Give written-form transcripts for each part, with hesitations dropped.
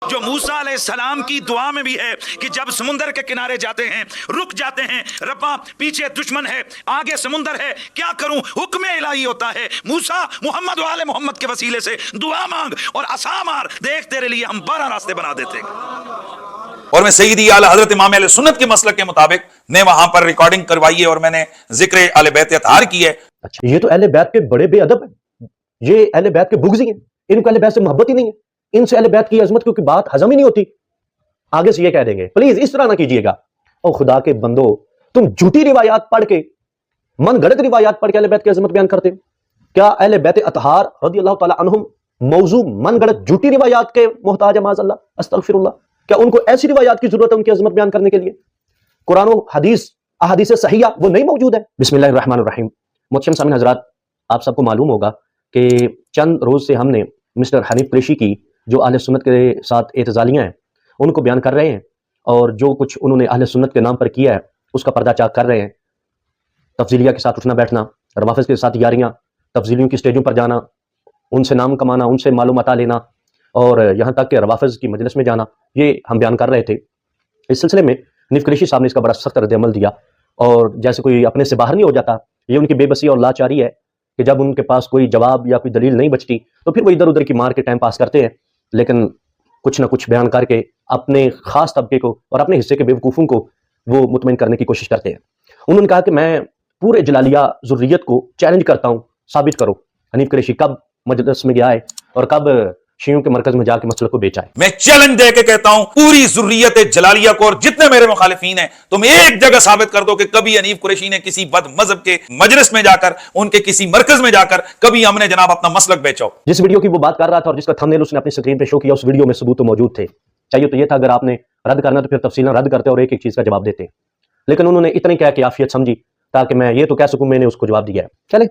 جو موسیٰ علیہ السلام کی دعا میں بھی ہے کہ جب سمندر کے کنارے جاتے ہیں رک جاتے ہیں، ربا پیچھے دشمن ہے آگے سمندر ہے، کیا کروں، حکم الہی ہوتا ہے، موسیٰ محمد و آل محمد کے وسیلے سے دعا مانگ اور عصا مار، دیکھ تیرے لیے ہم 12 راستے بنا دیتے ہیں۔ اور میں سیدی اعلی حضرت امام اہل سنت کے مسلک کے مطابق نے وہاں پر ریکارڈنگ کروائی ہے اور میں نے ذکر اہل بیت اطہار کی ہے۔ اچھا، یہ تو اہل بیت کے بڑے بے ادب ہیں، یہ اہل بیت کے بغضی ہیں، ان کو اہل بیت سے محبت ہی نہیں ہے، ان سے اہل بیت کی عظمت کی بات ہضم ہی نہیں ہوتی۔ آگے سے یہ کہہ دیں گے پلیز اس طرح نہ کیجیے گا۔ او خدا کے بندو، تم جھوٹی روایات پڑھ کے، من گھڑت روایات پڑھ کے اہل بیت کی عظمت بیان کرتے ہو؟ کیا اہل بیت اطہار رضی اللہ تعالی عنہم موضوع من گھڑت جھوٹی روایات کے محتاج ہے؟ معاذ اللہ، استغفر اللہ۔ کیا ان کو ایسی روایات کی ضرورت ہے ان کی عظمت بیان کرنے کے لیے؟ قرآن و حدیث، احادیث صحیحہ وہ نہیں موجود ہے؟ بسم اللہ الرحمن الرحیم۔ محترم سامعین حضرات، آپ سب کو معلوم ہوگا کہ چند روز سے ہم نے مسٹر حنیف قریشی کی جو اہل سنت کے ساتھ اعتزالیاں ہیں ان کو بیان کر رہے ہیں، اور جو کچھ انہوں نے اہل سنت کے نام پر کیا ہے اس کا پردہ چاک کر رہے ہیں۔ تفضیلیہ کے ساتھ اٹھنا بیٹھنا، روافض کے ساتھ یاریاں، تفضیلیوں کی سٹیجوں پر جانا، ان سے نام کمانا، ان سے معلومات لینا، اور یہاں تک کہ روافض کی مجلس میں جانا، یہ ہم بیان کر رہے تھے۔ اس سلسلے میں حنیف قریشی صاحب نے اس کا بڑا سخت رد عمل دیا، اور جیسے کوئی اپنے سے باہر نہیں ہو جاتا، یہ ان کی بے بسی اور لاچاری ہے کہ جب ان کے پاس کوئی جواب یا کوئی دلیل نہیں بچتی تو پھر وہ ادھر ادھر کی مار کے ٹائم پاس کرتے ہیں، لیکن کچھ نہ کچھ بیان کر کے اپنے خاص طبقے کو اور اپنے حصے کے بیوقوفوں کو وہ مطمئن کرنے کی کوشش کرتے ہیں۔ انہوں نے کہا کہ میں پورے جلالیہ ذریت کو چیلنج کرتا ہوں، ثابت کرو حنیف قریشی کب مجلس میں گیا ہے اور کب شیعوں کے مرکز میں جا کے مسئلہ کو بیچا ہے۔ میں چیلنج دے کے کہتا ہوں پوری ذریت جلالیہ کو اور جتنے میرے مخالفین ہیں، تم ایک جگہ ثابت کر دو کہ کبھی حنیف قریشی نے کسی بد مذہب کے مجلس میں جا کر، ان کے کسی مرکز میں جا کر کبھی ہم نے جناب اپنا مسلک بیچا ہو۔ جس ویڈیو کی وہ بات کر رہا تھا اور جس کا تھمبنیل اس نے اپنی سکرین پہ شو کیا، اس ویڈیو میں ثبوت تو موجود تھے۔ چاہیے تو یہ تھا اگر آپ نے رد کرنا تو پھر تفصیلاً رد کرتے اور ایک ایک چیز کا جواب دیتے، لیکن انہوں نے اتنی کہہ کے عافیت سمجھی تاکہ میں یہ تو کہہ سکوں میں نے اس کو جواب دیا ہے۔ چلیں،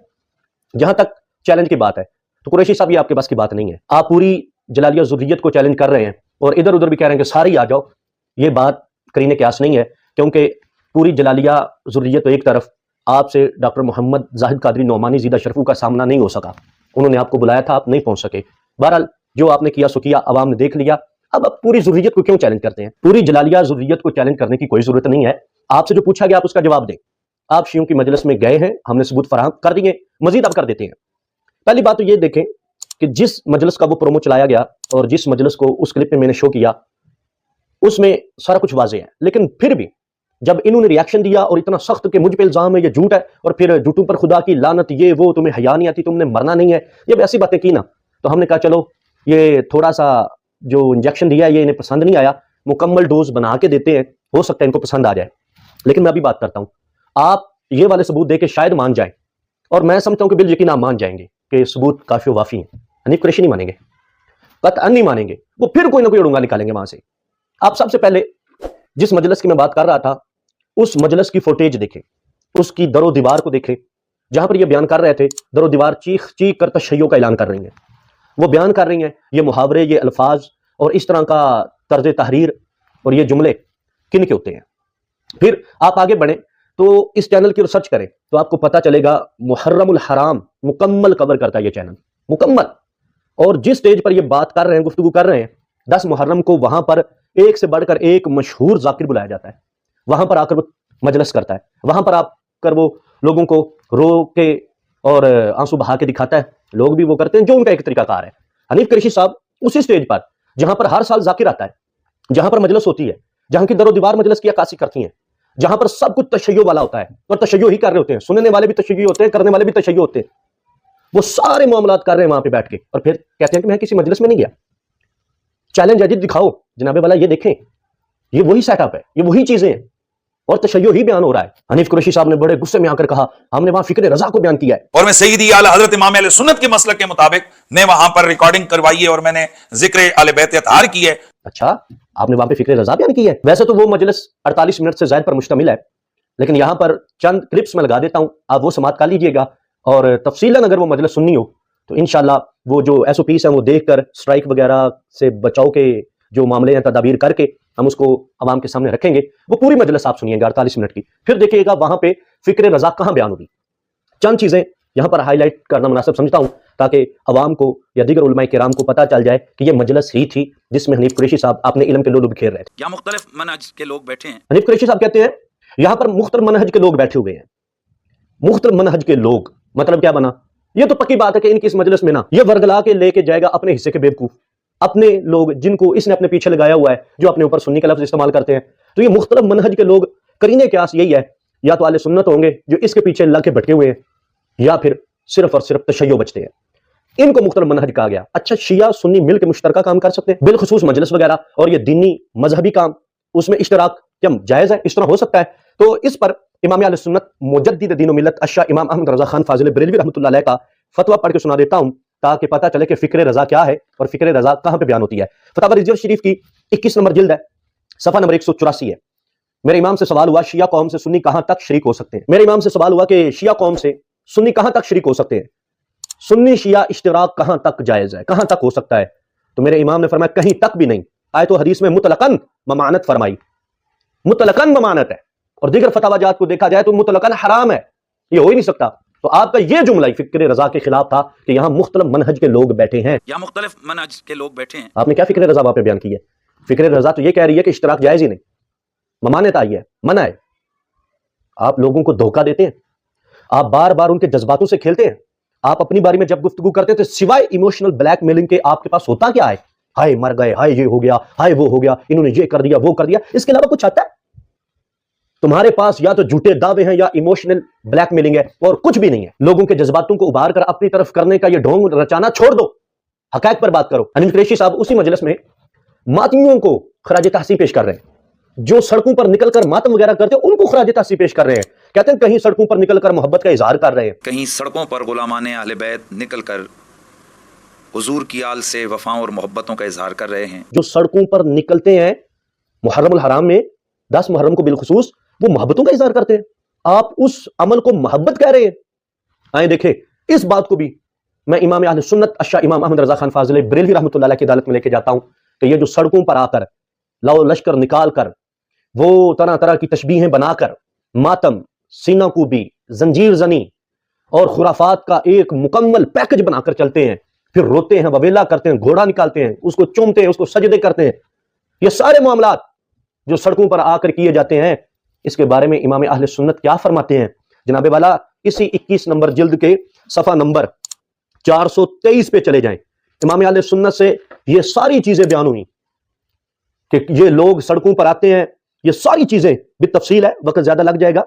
جہاں تک چیلنج کی بات ہے تو قریشی صاحب یہ آپ کے پاس کی بات نہیں ہے، آپ پوری جلالیہ ذریت کو چیلنج کر رہے ہیں اور ادھر ادھر بھی کہہ رہے ہیں کہ سارے آ جاؤ۔ یہ بات قرین قیاس نہیں ہے، کیونکہ پوری جلالیہ ذریت تو ایک طرف، آپ سے ڈاکٹر محمد زاہد قادری نعمانی زیدہ شرفو کا سامنا نہیں ہو سکا، انہوں نے آپ کو بلایا تھا، آپ نہیں پہنچ سکے۔ بہرحال جو آپ نے کیا سو کیا، عوام نے دیکھ لیا۔ اب آپ پوری ذریت کو کیوں چیلنج کرتے ہیں؟ پوری جلالیہ ذریت کو چیلنج کرنے کی کوئی ضرورت نہیں ہے، آپ سے جو پوچھا گیا آپ اس کا جواب دیں۔ آپ شیعوں کی مجلس میں گئے ہیں، ہم نے ثبوت فراہم کر دیے، مزید اب کر دیتے ہیں۔ پہلی بات تو یہ دیکھیں کہ جس مجلس کا وہ پرومو چلایا گیا اور جس مجلس کو اس کلپ میں نے شو کیا، اس میں سارا کچھ واضح ہے، لیکن پھر بھی جب انہوں نے ریاکشن دیا اور اتنا سخت کہ مجھ پہ الزام ہے یہ جھوٹ ہے، اور پھر جھوٹوں پر خدا کی لعنت، یہ وہ، تمہیں حیا نہیں آتی، تم نے مرنا نہیں ہے، یہ ایسی باتیں کی نا، تو ہم نے کہا چلو یہ تھوڑا سا جو انجیکشن دیا ہے یہ انہیں پسند نہیں آیا، مکمل ڈوز بنا کے دیتے ہیں، ہو سکتا ہے ان کو پسند آ جائے۔ لیکن میں ابھی بات کرتا ہوں، آپ یہ والے ثبوت دے کے شاید مان جائیں، اور میں سمجھتا ہوں کہ بالیقین آپ مان جائیں گے کہ ثبوت کافی و وافی ہیں۔ حنیف قریشی نہیں مانیں گے، قطعاً نہیں مانیں گے، وہ پھر کوئی نہ کوئی اڑنگا نکالیں گے وہاں سے۔ آپ سب سے پہلے جس مجلس کی میں بات کر رہا تھا اس مجلس کی فوٹیج دیکھیں، اس کی در و دیوار کو دیکھیں، جہاں پر یہ بیان کر رہے تھے در و دیوار چیخ چیخ کر تشیع کا اعلان کر رہی ہیں، وہ بیان کر رہی ہیں یہ محاورے، یہ الفاظ اور اس طرح کا طرز تحریر اور یہ جملے کن کے ہوتے ہیں۔ پھر آپ آگے بڑھیں تو اس چینل کی ریسرچ کریں تو آپ کو پتہ چلے گا محرم الحرام مکمل کور کرتا ہے یہ چینل، مکمل۔ اور جس سٹیج پر یہ بات کر رہے ہیں، گفتگو کر رہے ہیں، 10 محرم کو وہاں پر ایک سے بڑھ کر ایک مشہور ذاکر بلایا جاتا ہے، وہاں پر آ کر وہ مجلس کرتا ہے، وہاں پر آ کر وہ لوگوں کو رو کے اور آنسو بہا کے دکھاتا ہے، لوگ بھی وہ کرتے ہیں جو ان کا ایک طریقہ کار ہے۔ حنیف قریشی صاحب اسی سٹیج پر جہاں پر ہر سال ذاکر آتا ہے، جہاں پر مجلس ہوتی ہے، جہاں کی در و دیوار مجلس کی عکاسی کرتی ہیں، جہاں پر سب کچھ تشیع والا ہوتا ہے اور تشیع ہی کر رہے ہوتے ہیں، سننے والے بھی تشیع ہوتے ہیں، کرنے والے بھی تشیع ہوتے ہیں، وہ سارے معاملات کر رہے ہیں وہاں پہ بیٹھ کے، اور پھر کہتے ہیں کہ میں کسی مجلس میں نہیں گیا۔ چیلنج ہے جی، دکھاؤ جناب والا، یہ دیکھیں، یہ وہی سیٹ اپ ہے، یہ وہی چیزیں ہیں اور تشیع ہی بیان ہو رہا ہے۔ حنیف قریشی صاحب نے بڑے غصے میں آ کر کہا ہم نے وہاں فکر رضا کو بیان کیا ہے، اور میں سیدی اعلی حضرت امام اہل سنت کے مسلک کے مطابق نے وہاں پر ریکارڈنگ کروائی ہے اور میں نے ذکر اہل بیت اطہار کی ہے۔ اچھا، آپ نے وہاں پہ فکر رضا بیان کی ہے؟ ویسے تو وہ مجلس 48 منٹ سے زائد پر مشتمل ہے، لیکن یہاں پر چند کلپس میں لگا دیتا ہوں، آپ وہ سماعت کر لیجئے گا، اور تفصیلاً اگر وہ مجلس سننی ہو تو انشاءاللہ وہ جو ایس او پیز ہیں وہ دیکھ کر سٹرائک وغیرہ سے بچاؤ کے جو معاملے ہیں تدابیر کر کے ہم اس کو عوام کے سامنے رکھیں گے، وہ پوری مجلس آپ سنیے گا 48 منٹ کی، پھر دیکھیے گا وہاں پہ فکر رضا کہاں بیان ہوگی۔ چند چیزیں यहाँ पर हाईलाइट करना मुनासिब समझता हूँ ताकि अवाम को या दीगर उलमाए किराम को पता चल जाए कि ये मजलिस ही थी जिसमें हनीफ कुरैशी साहब अपने इल्म के लोलुब खेल रहे थे। या मुख्तलिफ मनहज के लोग बैठे हैं। हनीफ कुरैशी साहब कहते हैं यहाँ पर मुख्तलिफ मनहज के लोग बैठे हुए हैं। मुख्तलिफ मनहज के लोग मतलब क्या बना? ये तो पक्की बात है कि इनकी इस मजलिस में ना ये वर्गला के लेके जाएगा अपने हिस्से के बेवकूफ, अपने लोग जिनको इसने अपने पीछे लगाया हुआ है, जो अपने ऊपर सुन्नी का लफ्ज इस्तेमाल करते हैं। तो ये मुख्तलिफ मनहज के लोग करीने क्यास यही है, या तो आले सुन्नत होंगे जो इसके पीछे लग के भटके हुए हैं, या फिर सिर्फ और सिर्फ तशय्यो बचते हैं। इनको मुख्तलिफ मनहज कहा गया। अच्छा, शिया सुन्नी मिल के मुश्तरका काम कर सकते हैं, बिलखुसूस मजलिस वगैरह, और ये दीनी मजहबी काम उसमें इश्तराक क्या जायज है? इस तरह हो सकता है? तो इस पर इमाम अहले सुन्नत मुजद्दिद दीन व मिल्लत अश्शा इमाम अहमद रज़ा खान फाजिल बरेलवी रहमतुल्लाह अलैह का फतवा पढ़ के सुना देता हूं ताकि पता चले कि फिक्र रजा क्या है और फिक्र रजा कहां पे बयान होती है। फतवा रिजवी शरीफ की 21 नंबर जिल्द है, सफा नंबर 184 है। मेरे इमाम से सवाल हुआ शिया कौम से सुन्नी कहां तक शरीक हो सकते हैं। मेरे इमाम से सवाल हुआ कि शिया कौम से सुन्नी कहां तक शरीक हो सकते हैं, सुन्नी शिया इश्तिराक कहां तक जायज है, कहां तक हो सकता है? तो मेरे इमाम ने फरमाया कहीं तक भी नहीं। आए तो हदीस में मुतलकन ममानत फरमाई, मुतलकन ममानत है, और दीगर फतावाजात को देखा जाए तो मुतलकन हराम है, ये हो ही नहीं सकता। तो आपका ये जुमला ही फिक्र रजा के खिलाफ था कि यहां मुख्तलिफ मनहज के लोग बैठे हैं, या मुख्तलिफ मनहज के लोग बैठे हैं। आपने क्या फिक्र रजा वहां पे बयान की है? फिक्र रजा तो ये कह रही है कि इश्तराक जायज ही नहीं, ममानत आई है, मना है। आप लोगों को धोखा देते हैं, आप बार बार उनके जज्बातों से खेलते हैं। आप अपनी बारी में जब गुफ्तगू करते हैं तो सिवाय इमोशनल ब्लैकमेलिंग के आपके पास होता क्या है? हाय मर गए, हाय ये हो गया, हाय वो हो गया, इन्होंने ये कर दिया, वो कर दिया, इसके अलावा कुछ आता है? तुम्हारे पास या तो झूठे दावे हैं या इमोशनल ब्लैकमेलिंग है, और कुछ भी नहीं है। लोगों के जज्बातों को उबार कर अपनी तरफ करने का ये ढोंग रचाना छोड़ दो, हकायक पर बात करो। हनीफ कुरैशी साहब उसी मजलिस में मातमियों को खराज तहसीन पेश कर रहे हैं, जो सड़कों पर निकलकर मातम वगैरह करते हैं उनको खराज तहसीन पेश कर रहे हैं। कहते हैं कहीं सड़कों पर निकलकर मोहब्बत का इजहार कर रहे हैं, कहीं सड़कों पर गुलामाने अहले बैत निकलकर हुजूर की आल से वफाओं और मोहब्बतों का इजहार कर रहे हैं। जो सड़कों पर निकलते हैं मुहर्रमुल हराम में 10 मुहर्रम को बिलखुसूस वो मोहब्बतों का इजहार करते हैं, आप उस अमल को मोहब्बत कह रहे हैं। आए देखे इस बात को भी मैं इमाम अहले सुन्नत अश्शा इमाम अहमद रज़ा खान फाजिल बरेलवी रहमतुल्लाह अलैह की अदालत में लेके जाता हूं कि ये जो सड़कों पर आकर लाओ लश्कर निकाल कर वो तरह तरह की तशबीहें बनाकर मातम, सीना कूबी, जंजीर जनी और खुराफात का एक मुकम्मल पैकेज बनाकर चलते हैं, फिर रोते हैं, ववेला करते हैं, घोड़ा निकालते हैं, उसको चूमते हैं, उसको सजदे करते हैं, ये सारे मामलात जो सड़कों पर आकर किए जाते हैं, इसके बारे में इमाम अहले सुन्नत क्या फरमाते हैं? जनाबे वाला इसी 21 नंबर जिल्द के सफा नंबर 423 पे चले जाएं। इमाम अहले सुन्नत से ये सारी चीजें बयान हुई कि ये लोग सड़कों पर आते हैं, ये सारी चीजें बितफसील है, वक्त ज्यादा लग जाएगा।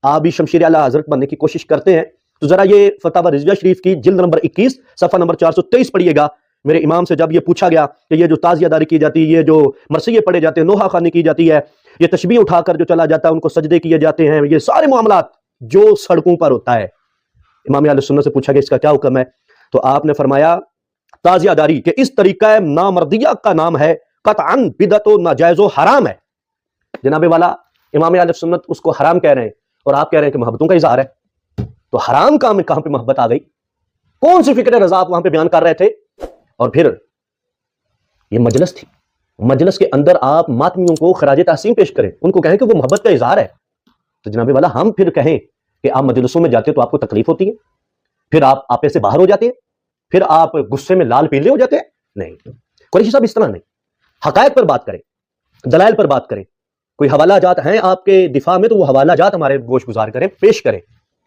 आप भी शमशीर आला हजरत बनने की कोशिश करते हैं तो जरा ये फतावा रिजविया शरीफ की जिल्द नंबर 21 सफा नंबर 423 पढ़िएगा। मेरे इमाम से जब ये पूछा गया कि ये जो ताजियादारी की जाती है, ये जो मरसिये पढ़े जाते हैं, नोहा खानी की जाती है, ये तशबीह उठाकर जो चला जाता है, उनको सजदे किए जाते हैं, ये सारे मामलात जो सड़कों पर होता है, इमाम अहले सुन्नत से पूछा गया इसका क्या हुक्म है? तो आपने फरमाया ताजियादारी के इस तरीका नामर्दिया का नाम है कतअन बिदअत व नाजायज़ व हराम है। जनाबे वाला इमाम अहले सुन्नत उसको हराम कह रहे हैं और आप कह रहे हैं कि मोहब्बतों का इजहार है। तो हराम काम में कहां पे मोहब्बत आ गई? कौन सी फिक्र रजा आप वहां पे बयान कर रहे थे? और फिर ये मजलिस थी, मजलिस के अंदर आप मातमियों को खराज तहसीन पेश करें, उनको कहें कि वो मोहब्बत का इजहार है। तो जनाबे वाला हम फिर कहें कि आप मजलिसों में जाते हो तो आपको तकलीफ होती है, फिर आप आपे से बाहर हो जाते हैं, फिर आप गुस्से में लाल पीले हो जाते हैं? नहीं, कुरैशी साहब इस तरह नहीं, हकायक पर बात करें, दलाइल पर बात करें। कोई हवाला जात हैं आपके दिफा में तो वो हवाला जात हमारे गोश गुजार करें, पेश करें।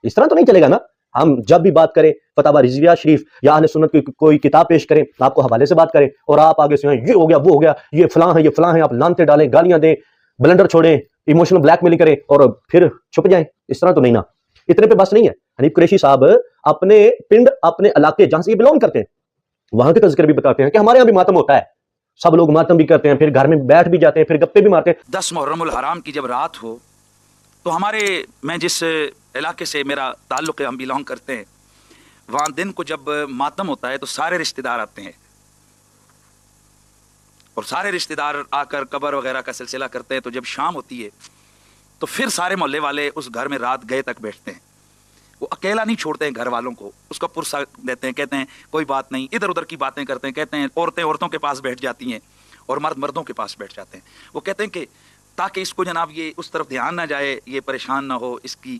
इस तरह तो नहीं चलेगा ना। हम जब भी बात करें फतावा रिजविया शरीफ या अहले सुन्नत की कोई किताब पेश करें, आपको हवाले से बात करें और आप आगे से ये हो गया, वो हो गया, ये फलां है, ये फलां है, आप लानते डालें, गालियां दें, ब्लंडर छोड़ें, इमोशनल ब्लैकमेलिंग करें और फिर छुप जाएं। इस तरह तो नहीं ना। इतने पे बस नहीं है। हनीफ कुरैशी साहब अपने पिंड, अपने इलाके जहां से ये बिलोंग करते हैं, वहां के तज़किर भी बताते हैं कि हमारे यहाँ भी मातम होता है, सब लोग मातम भी करते हैं, फिर घर में बैठ भी जाते हैं, फिर गप्पे भी मारते हैं। 10 मुहर्रमुल हराम की जब रात हो तो हमारे, मैं जिस इलाके से मेरा ताल्लुक़ है, हम बिलोंग करते हैं, वहाँ दिन को जब मातम होता है तो सारे रिश्तेदार आते हैं और सारे रिश्तेदार आकर कब्र वगैरह का सिलसिला करते हैं। तो जब शाम होती है तो फिर सारे मोहल्ले वाले उस घर में रात गए तक बैठते हैं। वो अकेला नहीं छोड़ते हैं घर वालों को, उसका पुरसा देते हैं, कहते हैं कोई बात नहीं, इधर उधर की बातें करते हैं, कहते हैं औरतें औरतों के पास बैठ जाती हैं और मर्द मर्दों के पास बैठ जाते हैं। वो कहते हैं कि ताकि इसको जनाब ये उस तरफ ध्यान ना जाए, ये परेशान ना हो, इसकी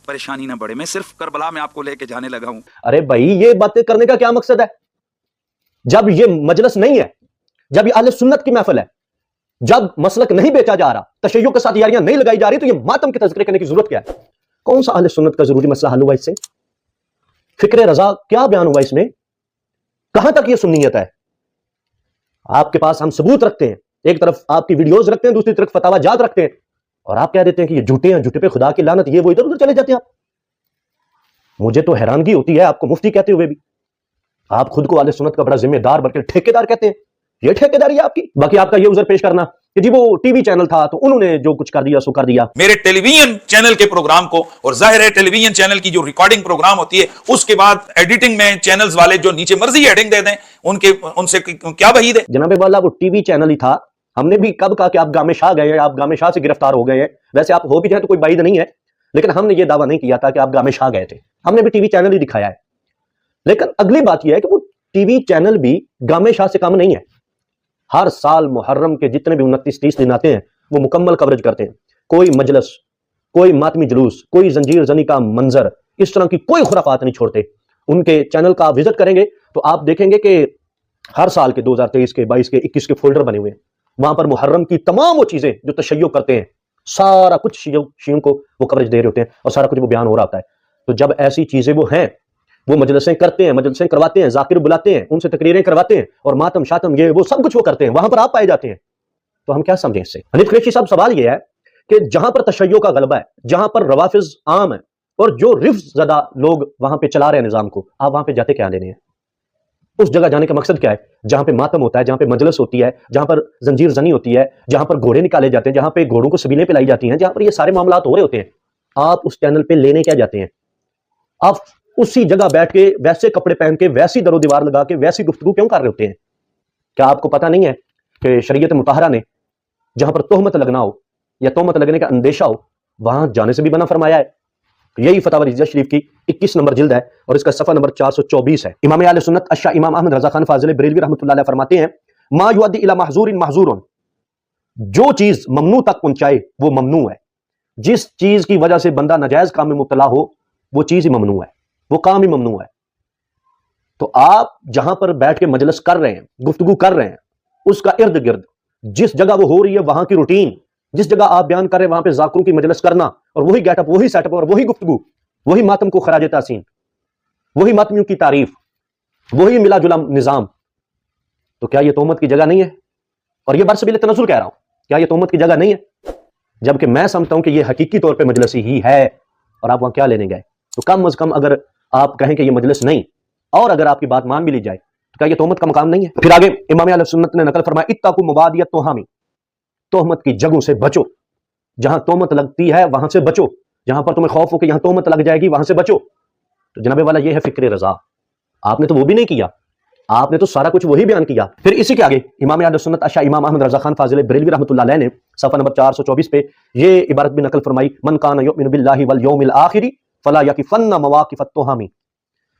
परेशानी ना बढ़े। मैं सिर्फ करबला में आपको लेके जाने लगा हूं। अरे भाई, ये बातें करने का क्या मकसद है? जब ये मजलिस नहीं है, जब ये अहले सुन्नत की महफिल है, जब मसलक नहीं बेचा जा रहा, तशय्युअ के साथ यारियां नहीं लगाई जा रही, तो ये मातम के तज़किरे करने की जरूरत क्या है? कौन सा अहले सुन्नत का जरूरी मसला हल हुआ इससे? फिक्र रजा क्या बयान हुआ इसमें? कहां तक ये सुन्नियत है? आपके पास हम सबूत रखते हैं, एक तरफ आपकी वीडियोस रखते हैं, दूसरी तरफ फतावा जात रखते हैं, और आप कह देते हैं कि ये झूठे हैं, झूठे पे खुदा की लानत, ये वो, इधर उधर चले जाते हैं आप। मुझे तो हैरानगी होती है आपको मुफ्ती कहते हुए भी। आप खुद को अहले सुन्नत का बड़ा जिम्मेदार बल्कि ठेकेदार कहते हैं। ये ठेकेदारी है आपकी। बाकी आपका ये उज़र पेश करना कि जी वो टीवी चैनल था तो उन्होंने जो कुछ कर दिया सो कर दिया। मेरे टेलीविजन चैनल के प्रोग्राम को, और जाहिर है टेलीविजन चैनल की जो रिकॉर्डिंग प्रोग्राम होती है उसके बाद एडिटिंग में चैनल्स वाले जो नीचे मर्जी हेडिंग दे दें, उनसे क्या वहीद है? जनाबे वाला वो टीवी चैनल ही था। हमने भी कब कहा कि आप गामे शाह गए हैं, आप गामे शाह से गिरफ्तार हो गए हैं। वैसे आप हो भी जाए तो कोई बाइद नहीं है, लेकिन हमने ये दावा नहीं किया था कि आप गामे शाह गए थे। हमने भी टीवी चैनल ही दिखाया है। लेकिन अगली बात यह है कि वो टीवी चैनल भी गामे शाह से कम नहीं है। हर साल मुहर्रम के जितने भी 29-30 दिन आते हैं वो मुकम्मल कवरेज करते हैं। कोई मजलिस, कोई मातमी जुलूस, कोई जंजीर जनी का मंजर, इस तरह की कोई खुराफात नहीं छोड़ते। उनके चैनल का आप विजिट करेंगे तो आप देखेंगे कि हर साल के 2023 के 22 के 21 के फोल्डर बने हुए हैं। वहां पर मुहर्रम की तमाम वो चीजें जो तशय्युअ करते हैं, सारा कुछ शियों को वो कवरेज दे रहे होते हैं और सारा कुछ वो बयान हो रहा होता है। तो जब ऐसी चीजें वो हैं, वो मजलिसें करते हैं, मजलिसें करवाते हैं, जाकिर बुलाते हैं, उनसे तकरीरें करवाते हैं और मातम शातम ये वो सब कुछ वो करते हैं, वहां पर आप पाए जाते हैं। तो हम क्या समझें इससे? हनीफ कुरैशी साहब, सवाल ये है कि जहां पर तशय्युअ का गलबा है, जहां पर रवाफिज आम है और जो रिफ्ज ज़दा लोग वहां पे चला रहे हैं निजाम को, आप वहां पे जाते क्या लेने हैं? उस जगह जाने का मकसद क्या है जहां पे मातम होता है, जहां पे मजलिस होती है, जहां पर जंजीर जनी होती है, जहां पर घोड़े निकाले जाते हैं, जहां पे घोड़ों को सबीलें पिलाई जाती हैं, जहां पर ये सारे मामलात हो रहे होते हैं? आप उस चैनल पे लेने क्या जाते हैं? आप उसी जगह बैठ के वैसे कपड़े पहन के वैसी दरो दीवार लगा के वैसी गुफ्तगू क्यों कर रहे होते हैं? क्या आपको पता नहीं है कि शरीयत मुताहरा ने जहां पर तोहमत लगना हो या तोहमत लगने का अंदेशा हो, वहां जाने से भी मना फरमाया है? यही फतवा रिज़ा शरीफ की 21 नंबर जिल्द है और इसका सफ़ा नंबर 424 है। इमाम अहले सुन्नत अशा इमाम अहमद रज़ा खान फाज़िल बरेलवी रहमतुल्लाह अलैह फरमाते हैं, मा युअद्दी इला महज़ूरिन महज़ूरुन, जो चीज ममनू तक पहुंचाए वो ममनू है। जिस चीज की वजह से बंदा नाजायज काम में मुब्तला हो वो चीज ही ममनू है, वो काम ही ममनू है। तो आप जहां पर बैठ के मजलिस कर रहे हैं, गुफ्तगू कर रहे हैं, उसका इर्द गिर्द जिस जगह वो हो रही है वहां की रूटीन, जिस जगह आप बयान कर रहे हैं वहां पे जाकरों की मजलिस करना और वही गेटअप, वही सेटअप और वही गुफ्तगू, वही मातम को खराज तासीन, वही मातमियों की तारीफ, वही मिला जुला निजाम, तो क्या यह तोहमत की जगह नहीं है? और यह बरसबील तनज़ुल कह रहा हूं, क्या यह तोहमत की जगह नहीं है? जबकि मैं समझता हूं कि यह हकीकी तौर पर मजलिस ही है और आप वहां क्या लेने गए? तो कम अज कम अगर आप कहें कि यह मजलिस नहीं, और अगर आपकी बात मान भी ली जाए, तो क्या यह तोहमत का मकाम नहीं है? फिर आगे इमाम अहले सुन्नत ने नकल फरमाया, इत्तकू मुबादियत तोहामी, तोहमत की जगहों से बचो। जहां तोहमत लगती है वहां से बचो, जहां पर तुम्हें खौफ हो कि यहां तोहमत लग जाएगी वहां से बचो। तो जनाबे वाला यह है फिक्र रजा। आपने तो वो भी नहीं किया, आपने तो सारा कुछ वही बयान किया। फिर इसी के आगे इमाम अहले सुन्नत अशा इमाम अहमद रज़ा खान फाज़िल बरेलवी रहमतुल्लाह अलैह ने सफ़ा नंबर 424 पे ये इबारत भी नकल फरमाई, मन कान युमिनु बिल्लाहि वल यौमिल आखिरी फला यकिफन्न मवाकिफत तोहामी,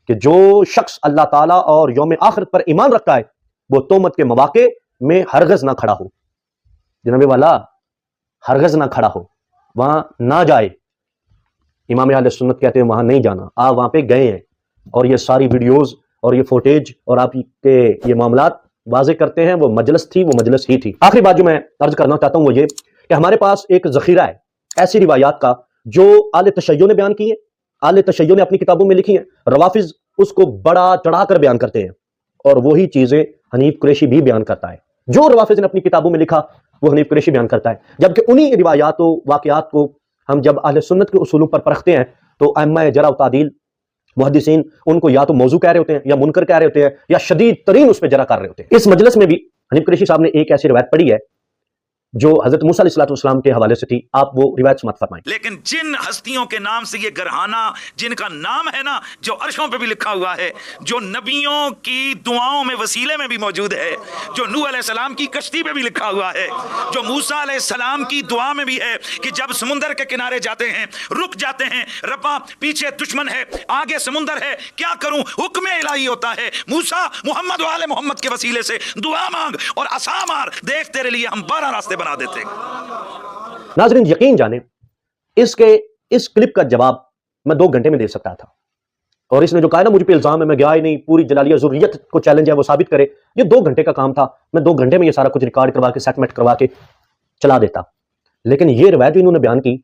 कि जो शख्स अल्लाह ताला और यौम आखिरत पर ईमान रखता है वो तोहमत के मौके में हरगज ना खड़ा हो। जनाबे वाला हरगज ना खड़ा हो, वहां ना जाए। इमाम अहले सुन्नत कहते हैं वहां नहीं जाना, आप वहां पे गए हैं और ये सारी वीडियोस और ये फुटेज और आपके ये मामलात वाजे करते हैं वो मजलिस थी, वो मजलिस ही थी। आखिरी बात जो मैं अर्ज करना चाहता हूं वो ये कि हमारे पास एक जखीरा है ऐसी रिवायात का जो आले तशय्यो ने बयान की है, आले तशय्यो ने अपनी किताबों में लिखी है, रवाफिज उसको बड़ा चढ़ाकर बयान करते हैं और वही चीजें हनीफ कुरैशी भी बयान करता है। जो रवाफिज ने अपनी किताबों में लिखा वो हनीफ कुरैशी बयान करता है। जबकि उन्हीं रिवायात वाकयात को हम जब अहले सुन्नत के उसूलों पर परखते हैं तो अइम्मा जरा तादील मुहद्दिसीन उनको या तो मौजू कह रहे होते हैं या मुनकर कह रहे होते हैं या शदीद तरीन उस पर जरा कर रहे होते हैं। इस मजलिस में भी हनीफ कुरैशी साहब ने एक ऐसी रिवायत पढ़ी है जो हजरत मूसा अलैहिस्सलाम के हवाले से थी, आप वो रिवायत समात फरमाएं। लेकिन जिन हस्तियों के नाम से ये गरहाना, जिनका नाम है ना जो अर्शों पे भी लिखा हुआ है, जो नबियों की दुआओं में वसीले में भी मौजूद है, जो नूह अलैहिस्सलाम की कश्ती पे भी लिखा हुआ है, जो मूसा अलैहिस्सलाम की दुआ में भी है कि जब समुंदर के किनारे जाते हैं रुक जाते हैं, रब्बा पीछे दुश्मन है आगे समुंदर है, क्या करूं, हुक्म इलाही होता है, मूसा मुहम्मद वाले मोहम्मद के वसीले से दुआ मांग और असा मार, देख तेरे लिए हम 12 रास्ते बना देते। नाज़रीन यकीन जाने इस क्लिप का जवाब میں 2 گھنٹے میں دے سکتا تھا. اور اس نے جو کہا نا مجھ پہ الزام ہے میں گیا ہی نہیں, پوری جلالیہ ذریت کو چیلنج ہے وہ ثابت کرے, یہ 2 گھنٹے کا کام تھا, میں 2 گھنٹے میں یہ سارا کچھ ریکارڈ کروا کے سیٹلمنٹ کروا کے چلا دیتا. لیکن یہ روایت جو انہوں نے بیان کی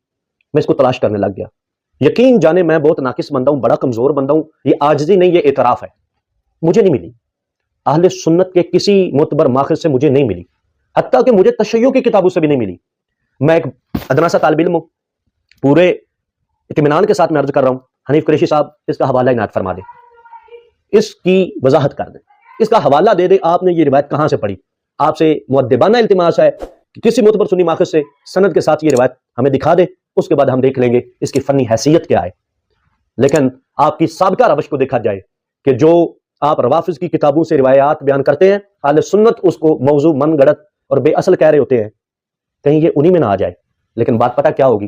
میں اس کو تلاش کرنے لگ گیا. یقین جانے میں بہت ناقص بندہ ہوں, بڑا کمزور بندہ ہوں, یہ عاجزی نہیں یہ اعتراف ہے, مجھے نہیں ملی. اہل سنت کے کسی معتبر ماخذ سے مجھے نہیں ملی, حتیٰ کہ مجھے تشیع کی کتابوں سے بھی نہیں ملی. میں ایک ادنا سا طالب علم ہوں, پورے اطمینان کے ساتھ میں عرض کر رہا ہوں, حنیف قریشی صاحب اس کا حوالہ عنایت فرما دیں, اس کی وضاحت کر دیں, اس کا حوالہ دے دیں, آپ نے یہ روایت کہاں سے پڑھی. آپ سے مؤدبانہ التماس ہے کہ کسی معتبر سنی ماخذ سے سند کے ساتھ یہ روایت ہمیں دکھا دے, اس کے بعد ہم دیکھ لیں گے اس کی فنی حیثیت کیا ہے. لیکن آپ کی سابقہ روش کو دیکھا جائے کہ جو آپ روافظ کی کتابوں سے روایات بیان کرتے ہیں, اہل سنت اس کو موضوع من گڑت اور بے اصل کہہ رہے ہوتے ہیں, کہیں یہ انہی میں نہ آ جائے. لیکن بات پتہ کیا ہوگی,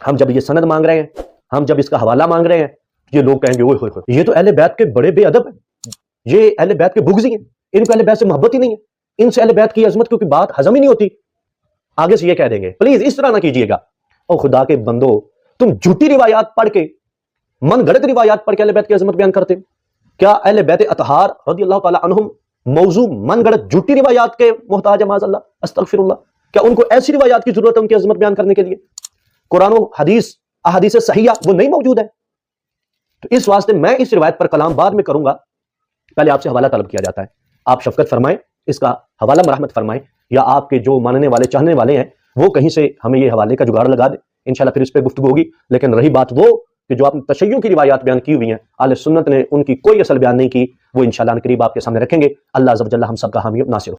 ہم جب یہ سند مانگ رہے ہیں, ہم جب اس کا حوالہ مانگ رہے ہیں, یہ لوگ کہیں گے اوئے ہوئے ہوئے یہ تو اہل بیت کے بڑے بے ادب ہیں, یہ اہل بیت کے بغضی ہیں, ان کو اہل بیت سے محبت ہی نہیں ہے, ان سے اہل بیت کی عظمت کیونکہ بات ہضم ہی نہیں ہوتی. آگے سے یہ کہہ دیں گے پلیز اس طرح نہ کیجیے گا. اور خدا کے بندو, تم جھوٹی روایات پڑھ کے, من گڑت روایات پڑھ کے اہل بیت کی عظمت بیان کرتے. کیا اہل بیت اطہار رضی اللہ تعالی عنہم موضوع من گڑت جھوٹی روایات کے محتاج معاذ اللہ استغفر اللہ؟ کیا ان کو ایسی روایات کی ضرورت ہے ان کی عظمت بیان کرنے کے لیے؟ قرآن و حدیث احادیث صحیحہ وہ نہیں موجود ہے. تو اس واسطے میں اس روایت پر کلام بعد میں کروں گا, پہلے آپ سے حوالہ طلب کیا جاتا ہے. آپ شفقت فرمائیں, اس کا حوالہ مرحمت فرمائیں, یا آپ کے جو ماننے والے چاہنے والے ہیں وہ کہیں سے ہمیں یہ حوالے کا جگاڑ لگا دیں, انشاءاللہ پھر اس پہ گفتگو ہوگی. لیکن رہی بات وہ کہ جو آپ نے تشیع کی روایات بیان کی ہوئی ہیں, اہل سنت نے ان کی کوئی اصل بیان نہیں کی, وہ انشاءاللہ قریب آپ کے سامنے رکھیں گے. اللہ عز و جل ہم سب کا حامی و ناصر ہو.